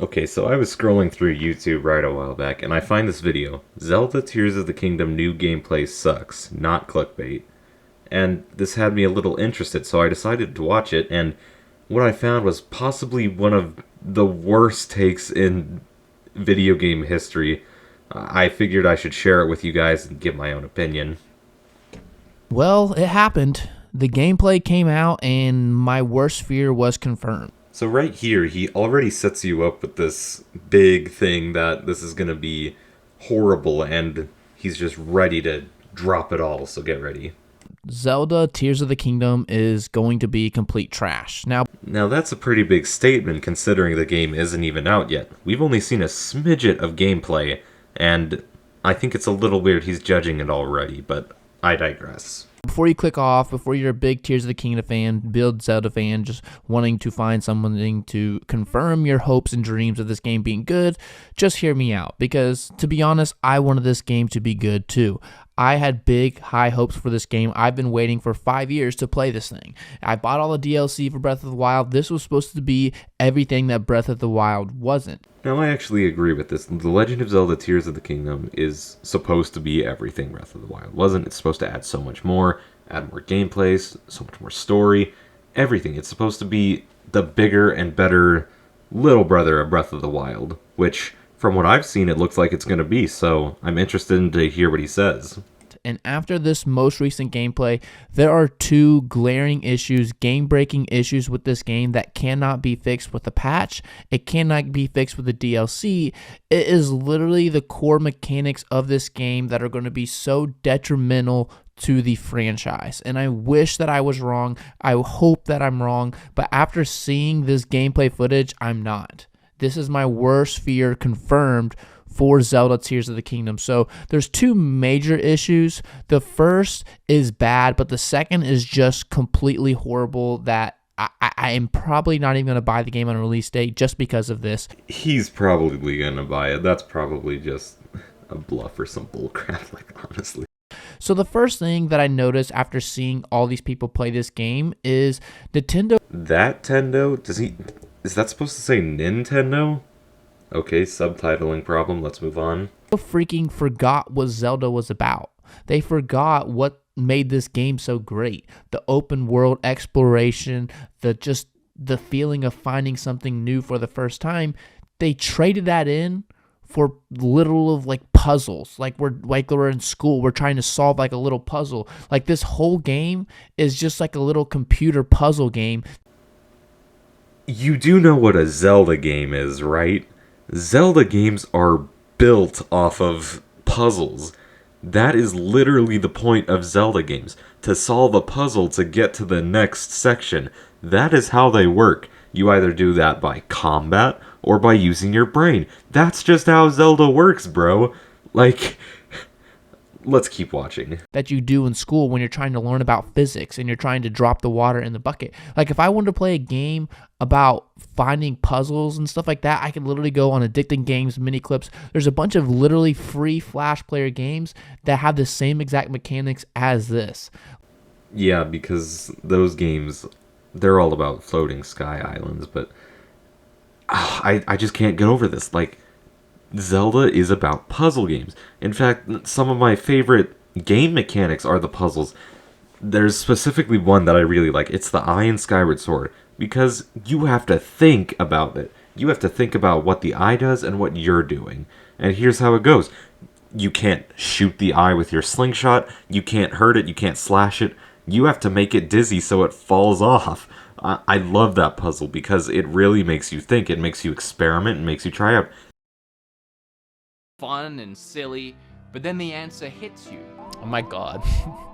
Okay, so I was scrolling through YouTube right a while back, and I find this video. Zelda Tears of the Kingdom new gameplay sucks, not clickbait. And this had me a little interested, so I decided to watch it, and what I found was possibly one of the worst takes in video game history. I figured I should share it with you guys and give my own opinion. Well, it happened. The gameplay came out and my worst fear was confirmed. So right here, he already sets you up with this big thing that this is going to be horrible, and he's just ready to drop it all, so get ready. Zelda Tears of the Kingdom is going to be complete trash. Now that's a pretty big statement considering the game isn't even out yet. We've only seen a smidget of gameplay, and I think it's a little weird he's judging it already, but I digress. Before you click off, before you're a big Tears of the Kingdom fan, build Zelda fan, just wanting to find something to confirm your hopes and dreams of this game being good, just hear me out. Because, to be honest, I wanted this game to be good too. I had big, high hopes for this game. I've been waiting for 5 years to play this thing. I bought all the DLC for Breath of the Wild. This was supposed to be everything that Breath of the Wild wasn't. Now I actually agree with this. The Legend of Zelda Tears of the Kingdom is supposed to be everything Breath of the Wild wasn't. It's supposed to add so much more, add more gameplay, so much more story, everything. It's supposed to be the bigger and better little brother of Breath of the Wild, which, from what I've seen, it looks like it's going to be, so I'm interested in to hear what he says. And after this most recent gameplay, there are two glaring issues, game-breaking issues with this game that cannot be fixed with a patch. It cannot be fixed with a DLC. It is literally the core mechanics of this game that are going to be so detrimental to the franchise. And I wish that I was wrong. I hope that I'm wrong. But after seeing this gameplay footage, I'm not. This is my worst fear confirmed for Zelda Tears of the Kingdom. So there's two major issues. The first is bad, but the second is just completely horrible that I am probably not even going to buy the game on release date just because of this. He's probably going to buy it. That's probably just a bluff or some bullcrap, like, honestly. So the first thing that I noticed after seeing all these people play this game is Nintendo. That Tendo? Is that supposed to say Nintendo? Okay, subtitling problem. Let's move on. Freaking forgot what Zelda was about. They forgot what made this game so great. The open world exploration, the feeling of finding something new for the first time. They traded that in for literal of like puzzles. Like we're in school, we're trying to solve like a little puzzle. Like this whole game is just like a little computer puzzle game. You do know what a Zelda game is, right? Zelda games are built off of puzzles. That is literally the point of Zelda games, to solve a puzzle to get to the next section. That is how they work. You either do that by combat or by using your brain. That's just how Zelda works, bro. Like, let's keep watching. That you do in school when you're trying to learn about physics and you're trying to drop the water in the bucket. Like if I wanted to play a game about finding puzzles and stuff like that, I could literally go on Addicting Games mini clips. There's a bunch of literally free Flash player games that have the same exact mechanics as this. Yeah, because those games, they're all about floating sky islands, but I just can't get over this. Like, Zelda is about puzzle games. In fact, some of my favorite game mechanics are the puzzles. There's specifically one that I really like. It's the Eye in Skyward Sword, because you have to think about it. You have to think about what the eye does and what you're doing. And here's how it goes. You can't shoot the eye with your slingshot. You can't hurt it. You can't slash it. You have to make it dizzy so it falls off. I love that puzzle because it really makes you think. It makes you experiment and makes you try out. Fun and silly, but then the answer hits you. Oh my god.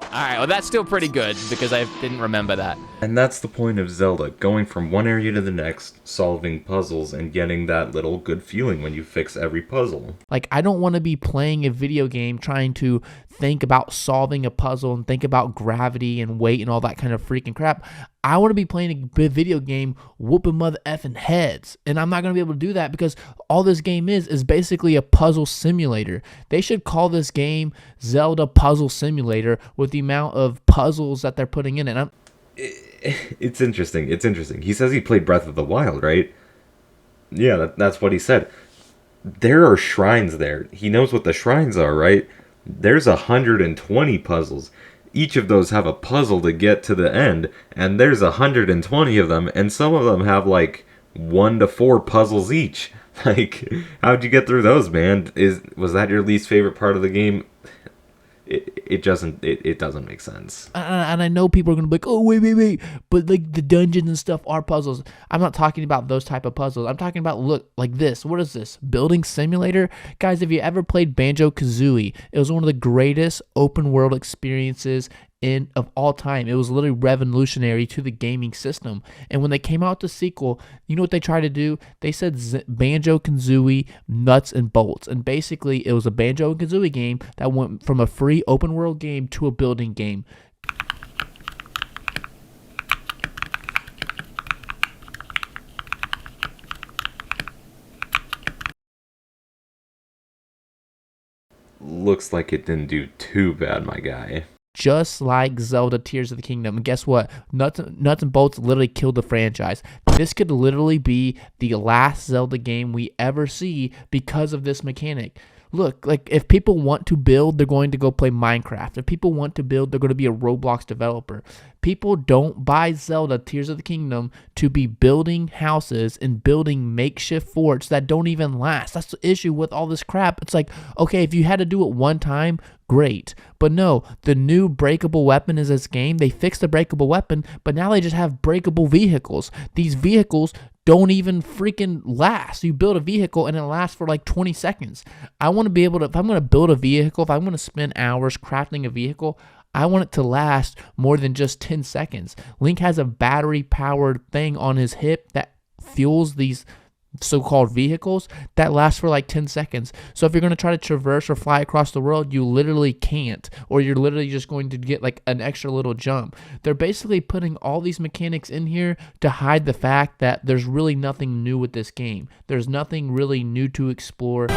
Alright, well that's still pretty good because I didn't remember that. And that's the point of Zelda, going from one area to the next, solving puzzles, and getting that little good feeling when you fix every puzzle. Like, I don't want to be playing a video game trying to think about solving a puzzle and think about gravity and weight and all that kind of freaking crap. I want to be playing a video game whooping mother effing heads. And I'm not going to be able to do that because all this game is basically a puzzle simulator. They should call this game Zelda Puzzle Simulator with the amount of puzzles that they're putting in it. It's interesting. He says he played Breath of the Wild, right? Yeah, that's what he said. There are shrines there. He knows what the shrines are, right? There's 120 puzzles. Each of those have a puzzle to get to the end, and there's 120 of them, and some of them have like 1 to 4 puzzles each. Like, how'd you get through those, man? Was that your least favorite part of the game? It doesn't make sense. And I know people are gonna be like, oh wait, but like the dungeons and stuff are puzzles. I'm not talking about those type of puzzles. I'm talking about, look, like this. What is this? Building simulator, guys. If you ever played Banjo-Kazooie, it was one of the greatest open world experiences of all time. It was literally revolutionary to the gaming system. And when they came out with the sequel, you know what they tried to do? They said Banjo-Kazooie nuts and bolts. And basically, it was a Banjo-Kazooie game that went from a free open world game to a building game. Looks like it didn't do too bad, my guy. Just like Zelda Tears of the Kingdom. And guess what? Nuts and Bolts literally killed the franchise. This could literally be the last Zelda game we ever see because of this mechanic. Look, like if people want to build, they're going to go play Minecraft. If people want to build, they're going to be a Roblox developer. People don't buy Zelda Tears of the Kingdom to be building houses and building makeshift forts that don't even last. That's the issue with all this crap. It's like, okay, if you had to do it one time, great. But no, the new breakable weapon is this game. They fixed the breakable weapon, but now they just have breakable vehicles. These vehicles don't even freaking last. You build a vehicle and it lasts for like 20 seconds. I want to be able to, if I'm going to build a vehicle, if I'm going to spend hours crafting a vehicle, I want it to last more than just 10 seconds. Link has a battery powered thing on his hip that fuels these so-called vehicles that last for like 10 seconds. So if you're going to try to traverse or fly across the world, you literally can't, or you're literally just going to get like an extra little jump. They're basically putting all these mechanics in here to hide the fact that there's really nothing new with this game. There's nothing really new to explore.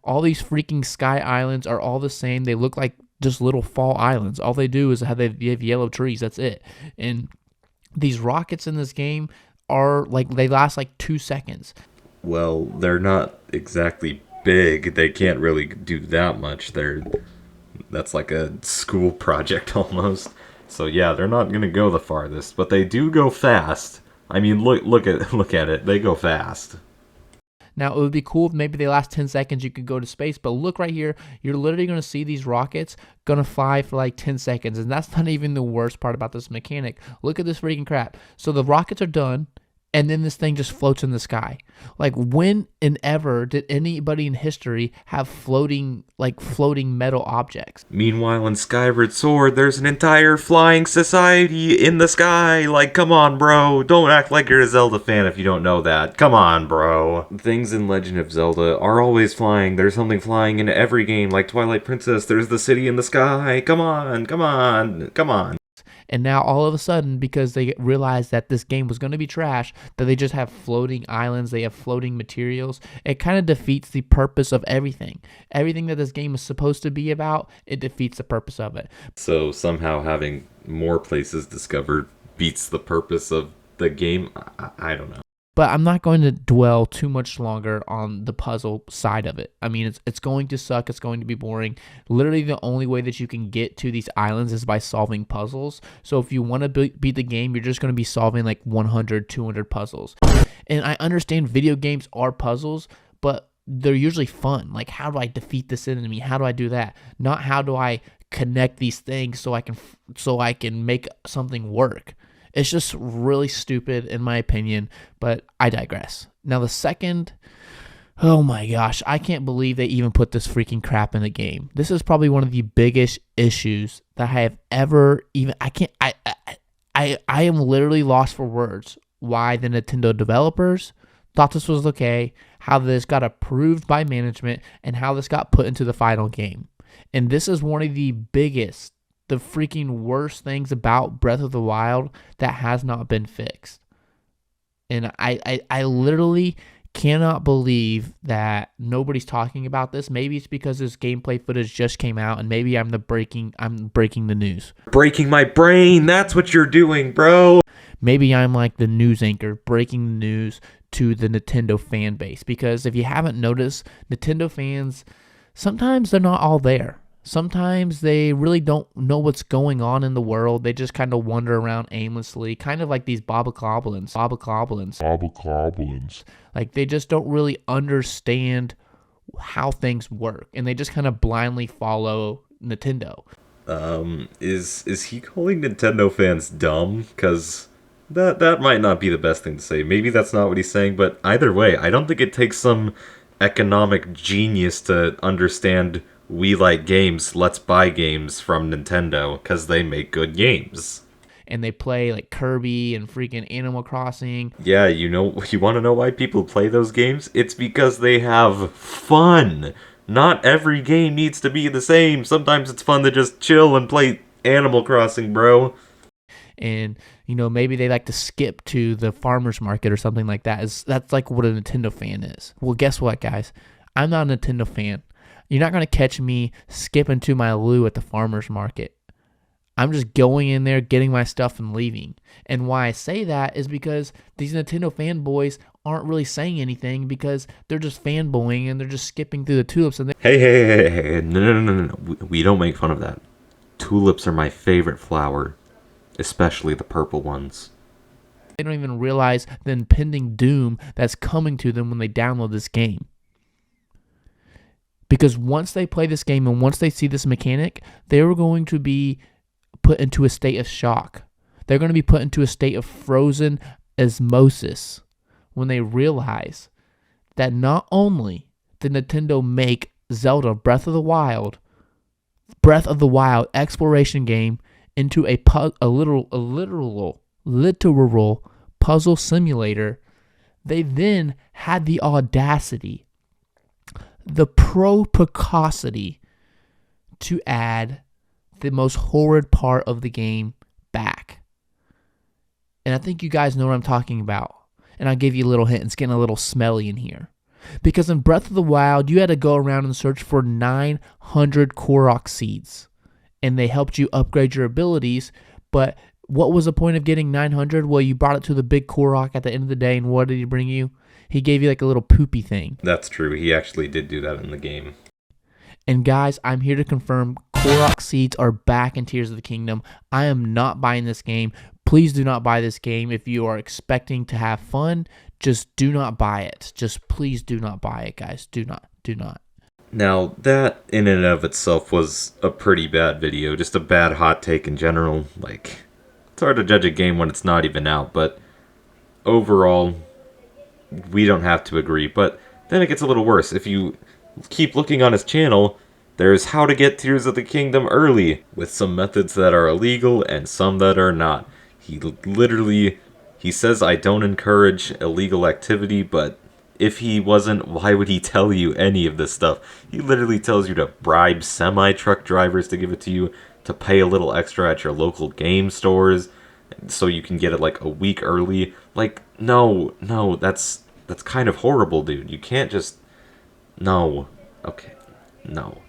All these freaking sky islands are all the same. They look like just little fall islands. All they do is they have yellow trees. That's it. And these rockets in this game are like, they last like 2 seconds. Well, they're not exactly big. They can't really do that much. That's like a school project almost. So yeah, they're not gonna go the farthest, but they do go fast. I mean, look at it. They go fast. Now, it would be cool if maybe they last 10 seconds, you could go to space. But look right here. You're literally going to see these rockets going to fly for like 10 seconds. And that's not even the worst part about this mechanic. Look at this freaking crap. So the rockets are done. And then this thing just floats in the sky. Like, when and ever did anybody in history have floating metal objects? Meanwhile, in Skyward Sword, there's an entire flying society in the sky. Like, come on, bro. Don't act like you're a Zelda fan if you don't know that. Come on, bro. Things in Legend of Zelda are always flying. There's something flying in every game. Like Twilight Princess, there's the city in the sky. Come on, come on, come on. And now all of a sudden, because they realized that this game was going to be trash, that they just have floating islands, they have floating materials, it kind of defeats the purpose of everything. Everything that this game is supposed to be about, it defeats the purpose of it. So somehow having more places discovered beats the purpose of the game? I don't know. But I'm not going to dwell too much longer on the puzzle side of it. I mean, it's going to suck. It's going to be boring. Literally, the only way that you can get to these islands is by solving puzzles. So if you want to beat the game, you're just going to be solving like 100, 200 puzzles. And I understand video games are puzzles, but they're usually fun. Like, how do I defeat this enemy? How do I do that? Not how do I connect these things so I can make something work. It's just really stupid in my opinion, but I digress. Now the second, oh my gosh, I can't believe they even put this freaking crap in the game. This is probably one of the biggest issues that I have ever even I am literally lost for words why the Nintendo developers thought this was okay, how this got approved by management, and how this got put into the final game. And this is one of the biggest, the freaking worst things about Breath of the Wild that has not been fixed. And I literally cannot believe that nobody's talking about this. Maybe it's because this gameplay footage just came out, and maybe I'm breaking the news. Breaking my brain. That's what you're doing, bro. Maybe I'm like the news anchor breaking the news to the Nintendo fan base. Because if you haven't noticed, Nintendo fans, sometimes they're not all there. Sometimes they really don't know what's going on in the world. They just kind of wander around aimlessly, kind of like these bobogoblins. Like, they just don't really understand how things work, and they just kind of blindly follow Nintendo. Is he calling Nintendo fans dumb? Because that might not be the best thing to say. Maybe that's not what he's saying, but either way, I don't think it takes some economic genius to understand we like games, let's buy games from Nintendo, because they make good games. And they play like Kirby and freaking Animal Crossing. Yeah, you want to know why people play those games? It's because they have fun. Not every game needs to be the same. Sometimes it's fun to just chill and play Animal Crossing, bro. And, maybe they like to skip to the farmer's market or something like that. That's like what a Nintendo fan is. Well, guess what, guys? I'm not a Nintendo fan. You're not going to catch me skipping to my loo at the farmer's market. I'm just going in there, getting my stuff, and leaving. And why I say that is because these Nintendo fanboys aren't really saying anything because they're just fanboying and they're just skipping through the tulips. And Hey. No. We don't make fun of that. Tulips are my favorite flower, especially the purple ones. They don't even realize the impending doom that's coming to them when they download this game. Because once they play this game and once they see this mechanic, they were going to be put into a state of shock. They're going to be put into a state of frozen osmosis when they realize that not only did Nintendo make Zelda Breath of the Wild exploration game into a literal puzzle simulator, they then had the audacity, the precocity to add the most horrid part of the game back. And I think you guys know what I'm talking about. And I'll give you a little hint. It's getting a little smelly in here. Because in Breath of the Wild, you had to go around and search for 900 Korok seeds. And they helped you upgrade your abilities. But what was the point of getting 900? Well, you brought it to the big Korok at the end of the day. And what did he bring you? He gave you like a little poopy thing. That's true. He actually did do that in the game. And guys, I'm here to confirm Korok seeds are back in Tears of the Kingdom. I am not buying this game. Please do not buy this game. If you are expecting to have fun, just do not buy it. Just please do not buy it, guys. Do not. Now, that in and of itself was a pretty bad video. Just a bad hot take in general. Like, it's hard to judge a game when it's not even out, but overall, we don't have to agree. But then it gets a little worse. If you keep looking on his channel, there's how to get Tears of the Kingdom early, with some methods that are illegal and some that are not. He says I don't encourage illegal activity, but if he wasn't, why would he tell you any of this stuff? He literally tells you to bribe semi-truck drivers to give it to you, to pay a little extra at your local game stores, so you can get it like a week early. Like, no, that's kind of horrible, dude. You can't just... No. Okay. No.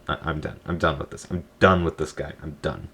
I'm done. I'm done with this. I'm done with this guy. I'm done.